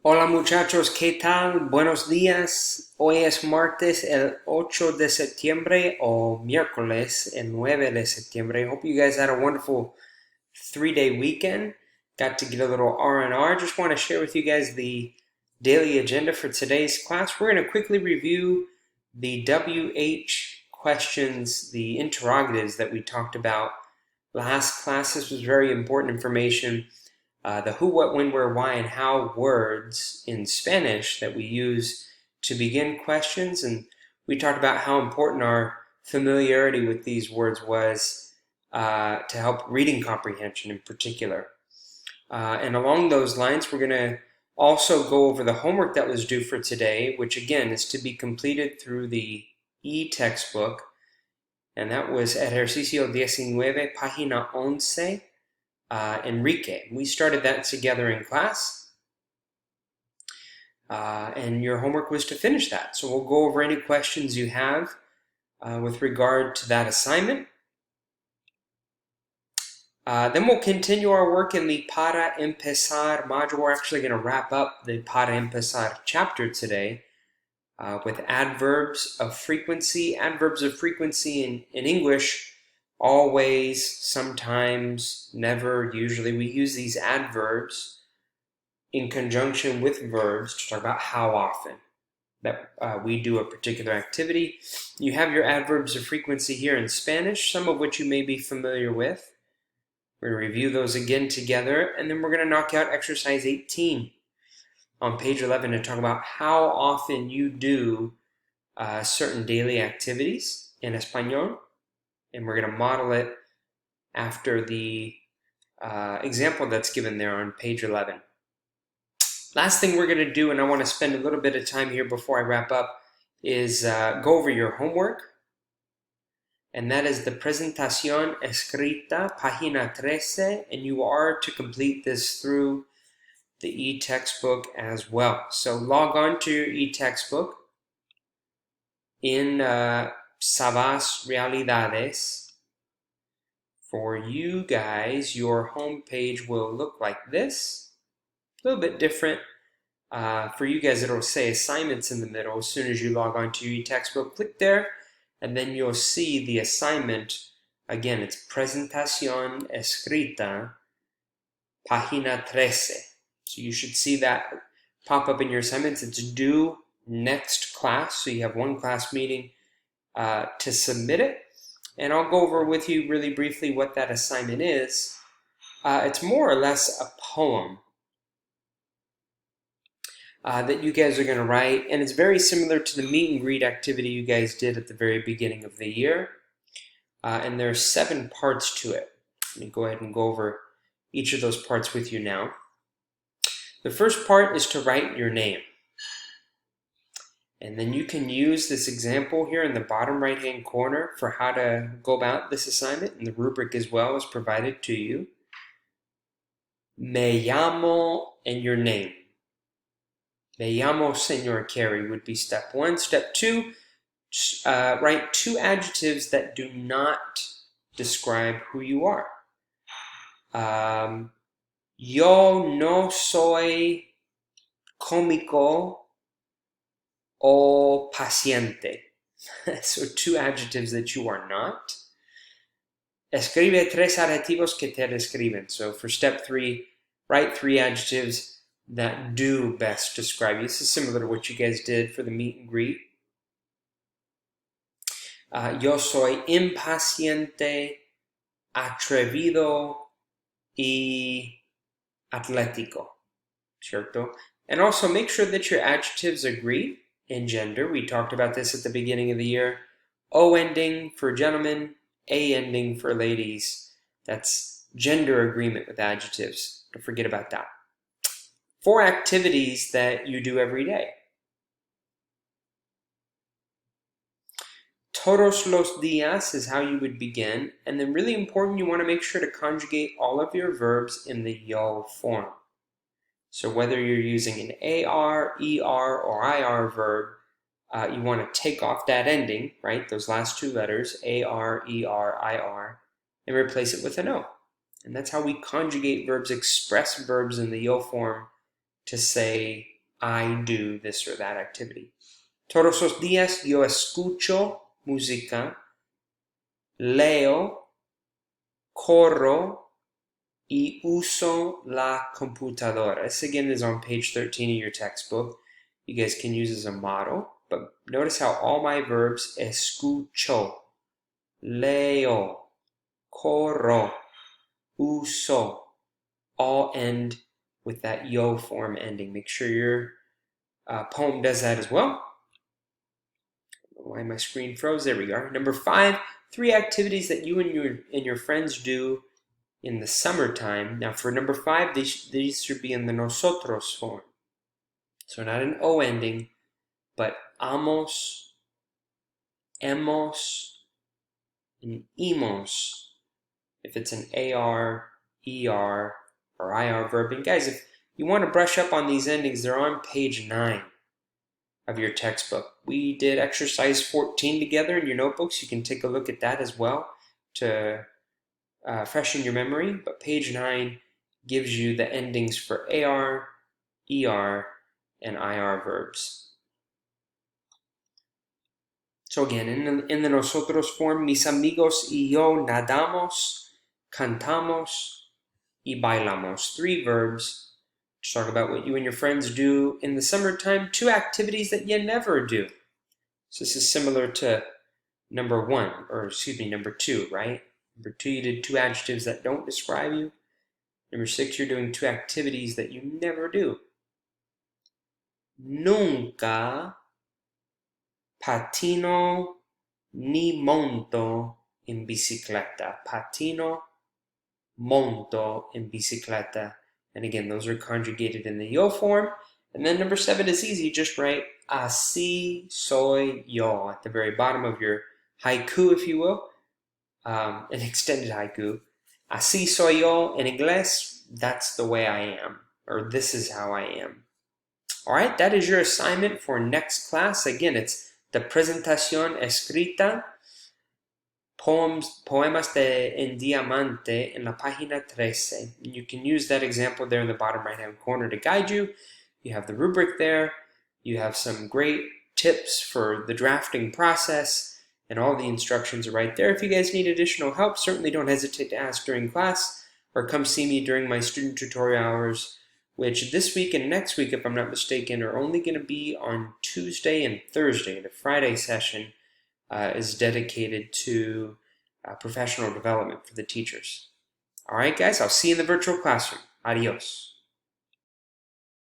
Hola muchachos, ¿qué tal? Buenos días. Hoy es martes el 8 de septiembre o miércoles el 9 de septiembre. Hope you guys had a wonderful 3-day weekend. Got to get a little R&R. Just want to share with you guys the daily agenda for today's class. We're going to quickly review the WH questions, the interrogatives that we talked about last class. This was very important information. The who, what, when, where, why, and how words in Spanish that we use to begin questions. And we talked about how important our familiarity with these words was to help reading comprehension in particular. And along those lines, we're going to also go over the homework that was due for today, which again is to be completed through the e-textbook. And that was Ejercicio 19, Página 11. Enrique. We started that together in class, and your homework was to finish that. So we'll go over any questions you have with regard to that assignment. Then we'll continue our work in the Para Empezar module. We're actually going to wrap up the Para Empezar chapter today with adverbs of frequency. Adverbs of frequency in English: always, sometimes, never, usually. We use these adverbs in conjunction with verbs to talk about how often that we do a particular activity. You have your adverbs of frequency here in Spanish, some of which you may be familiar with. We're going to review those again together, and then we're going to knock out exercise 18 on page 11 to talk about how often you do certain daily activities in Espanol. And we're going to model it after the example that's given there on page 11. Last thing we're going to do, and I want to spend a little bit of time here before I wrap up, is go over your homework. And that is the Presentación Escrita, página 13, and you are to complete this through the e-textbook as well. So log on to your e-textbook in Savas Realidades. For you guys, your home page will look like this. A little bit different. For you guys, it'll say assignments in the middle. As soon as you log on to your e-textbook, click there, and then you'll see the assignment. Again, it's Presentación Escrita, página 13. So you should see that pop up in your assignments. It's due next class, so you have one class meeting to submit it. And I'll go over with you really briefly what that assignment is. It's more or less a poem that you guys are going to write, and it's very similar to the meet and greet activity you guys did at the very beginning of the year. And there are 7 parts to it. Let me go ahead and go over each of those parts with you now. The first part is to write your name. And then you can use this example here in the bottom right-hand corner for how to go about this assignment, and the rubric as well is provided to you. Me llamo, and your name. Me llamo Señor Carey would be step 1. Step 2, write 2 adjectives that do not describe who you are. Yo no soy cómico o paciente. So 2 adjectives that you are not. Escribe 3 adjetivos que te describen. So for step 3, write 3 adjectives that do best describe you. This is similar to what you guys did for the meet and greet. Yo soy impaciente, atrevido y atlético. ¿Cierto? And also make sure that your adjectives agree in gender. We talked about this at the beginning of the year. O ending for gentlemen, A ending for ladies. That's gender agreement with adjectives. Don't forget about that. 4 activities that you do every day. Todos los días is how you would begin. And then really important, you want to make sure to conjugate all of your verbs in the yo form. So whether you're using an AR, ER, or IR verb, you want to take off that ending, right? Those last 2 letters, AR, ER, IR, and replace it with an O. And that's how we conjugate verbs, express verbs in the yo form to say I do this or that activity. Todos los días yo escucho música, leo, corro, y uso la computadora. This again is on page 13 of your textbook. You guys can use as a model, but notice how all my verbs, escucho, leo, corro, uso, all end with that yo form ending. Make sure your poem does that as well. Why my screen froze? There we go. Number 5, 3 activities that you and your friends do in the summertime. Now for number 5, these should be in the nosotros form. So not an O ending, but amos, hemos, and imos. If it's an AR, ER, or IR verb. And guys, if you want to brush up on these endings, they're on page 9 of your textbook. We did exercise 14 together in your notebooks. You can take a look at that as well to freshen your memory. But page 9 gives you the endings for AR, ER, and IR verbs. So again, in the nosotros form, mis amigos y yo nadamos, cantamos, y bailamos. 3 verbs to talk about what you and your friends do in the summertime. 2 activities that you never do. So this is similar to number 2, right? Number 2, you did 2 adjectives that don't describe you. Number 6, you're doing 2 activities that you never do. Nunca patino ni monto en bicicleta. Patino, monto en bicicleta. And again, those are conjugated in the yo form. And then number 7 is easy. Just write así soy yo at the very bottom of your haiku, if you will. An extended haiku. Así soy yo in inglés, that's the way I am. Or this is how I am. Alright, that is your assignment for next class. Again, it's the presentación escrita, poemas en diamante en la página 13. And you can use that example there in the bottom right hand corner to guide you. You have the rubric there. You have some great tips for the drafting process, and all the instructions are right there. If you guys need additional help, certainly don't hesitate to ask during class or come see me during my student tutorial hours, which this week and next week, if I'm not mistaken, are only going to be on Tuesday and Thursday. The Friday session is dedicated to professional development for the teachers. All right, guys, I'll see you in the virtual classroom. Adios.